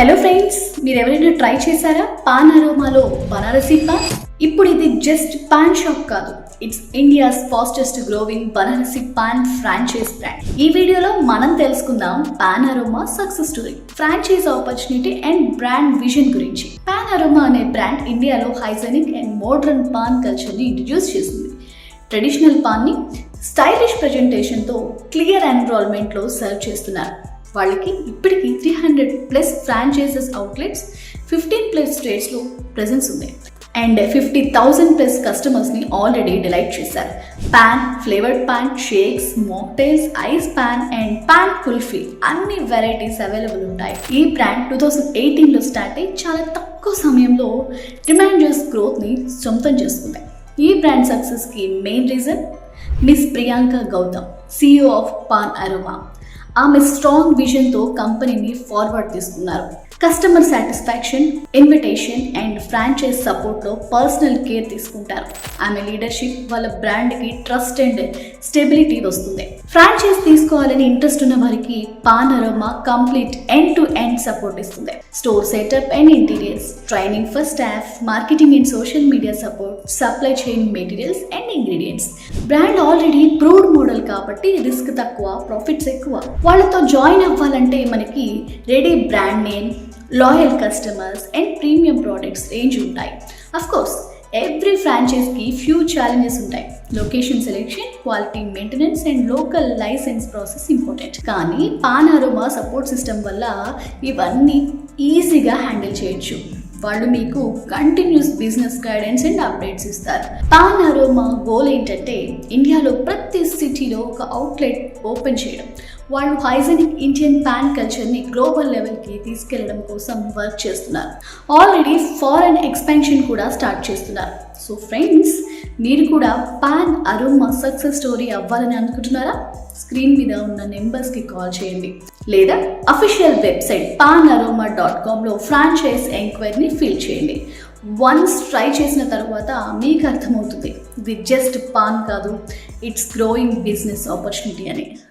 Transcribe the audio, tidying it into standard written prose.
Hello friends, మీరు ఎవరైనా try చేశారా పాన్ అరోమాలో బనారసి పాన్? ఇప్పుడు ఇది జస్ట్ పాన్ షాప్ కాదు, it's India's fastest growing Banarasi pan franchise brand. ఈ వీడియోలో మనం తెలుసుకుందాం pan aroma success story, franchise opportunity and brand vision గురించి. పాన్ అరోమా అనే బ్రాండ్ ఇండియాలో హైజెనిక్ అండ్ మోడర్న్ పాన్ కల్చర్ని ఇంట్రడ్యూస్ చేసింది. ట్రెడిషనల్ పాన్ని స్టైలిష్ ప్రజెంటేషన్తో క్లియర్ ఎన్విరాన్మెంట్లో సర్వ్ చేస్తున్నారు. వాళ్ళకి ఇప్పటికీ 300+ ఫ్రాంచైజెస్ అవుట్లెట్స్, 15+ స్టేట్స్లో ప్రెజెన్స్ ఉంది అండ్ 50,000+ కస్టమర్స్ని ఆల్రెడీ డిలైట్ చేశారు. Pan, flavoured pan, shakes, mocktails, ice pan and pan kulfi అన్ని వెరైటీస్ అవైలబుల్ ఉంటాయి. ఈ బ్రాండ్ 2018లో స్టార్ట్ అయ్యి చాలా తక్కువ సమయంలో ట్రిమాంజస్ గ్రోత్ని సొంతం చేసుకుంది. ఈ బ్రాండ్ సక్సెస్కి main reason miss Priyanka Gautam, CEO of Pan Aroma. ఆమె స్ట్రాంగ్ విజన్తో కంపెనీని ఫార్వర్డ్ తీసుకున్నారు. Customer satisfaction, invitation and franchise సపోర్ట్లో పర్సనల్ కేర్ తీసుకుంటారు. ఆమె లీడర్షిప్ వాళ్ళ బ్రాండ్కి ట్రస్ట్ అండ్ స్టెబిలిటీ వస్తుంది. ఫ్రాంచైజ్ తీసుకోవాలని ఇంట్రెస్ట్ ఉన్న వారికి Pan Aroma complete end to end support ఇస్తుంది. Store setup and interiors, training for staff, marketing and social media support, supply chain materials and ingredients. Brand already proved model కాబట్టి risk తక్కువ, profits ఎక్కువ. వాళ్ళతో join అవ్వాలంటే మనకి ready brand name, loyal customers and premium products range ఉంటాయి. Of course every ఫ్రాంచైజ్కి few challenges ఉంటాయి. Location selection, quality maintenance and local license process important. కానీ పాన్ అరోమా సపోర్ట్ సిస్టమ్ వల్ల ఇవన్నీ ఈజీగా హ్యాండిల్ చేయొచ్చు. వాళ్ళు మీకు continuous business guidance and updates ఇస్తారు. పాన్ అరోమా గోల్ ఏంటంటే ఇండియాలో ప్రతి సిటీలో ఒక అవుట్లెట్ ఓపెన్ చేయడం. వాళ్ళు హైజెనిక్ ఇండియన్ పాన్ కల్చర్ని గ్లోబల్ లెవెల్కి తీసుకెళ్లడం కోసం వర్క్ చేస్తున్నారు. ఆల్రెడీ ఫారెన్ ఎక్స్పాన్షన్ కూడా స్టార్ట్ చేస్తున్నారు. సో ఫ్రెండ్స్, మీరు కూడా పాన్ అరోమా సక్సెస్ స్టోరీ అవ్వాలని అనుకుంటున్నారా? స్క్రీన్ మీద ఉన్న నెంబర్స్కి కాల్ చేయండి లేదా అఫీషియల్ వెబ్సైట్ panaroma.comలో ఫ్రాంచైజ్ ఎంక్వైరీని ఫిల్ చేయండి. వన్స్ ట్రై చేసిన తర్వాత మీకు అర్థమవుతుంది ఇది జస్ట్ పాన్ కాదు, ఇట్స్ గ్రోయింగ్ బిజినెస్ ఆపర్చునిటీ అని.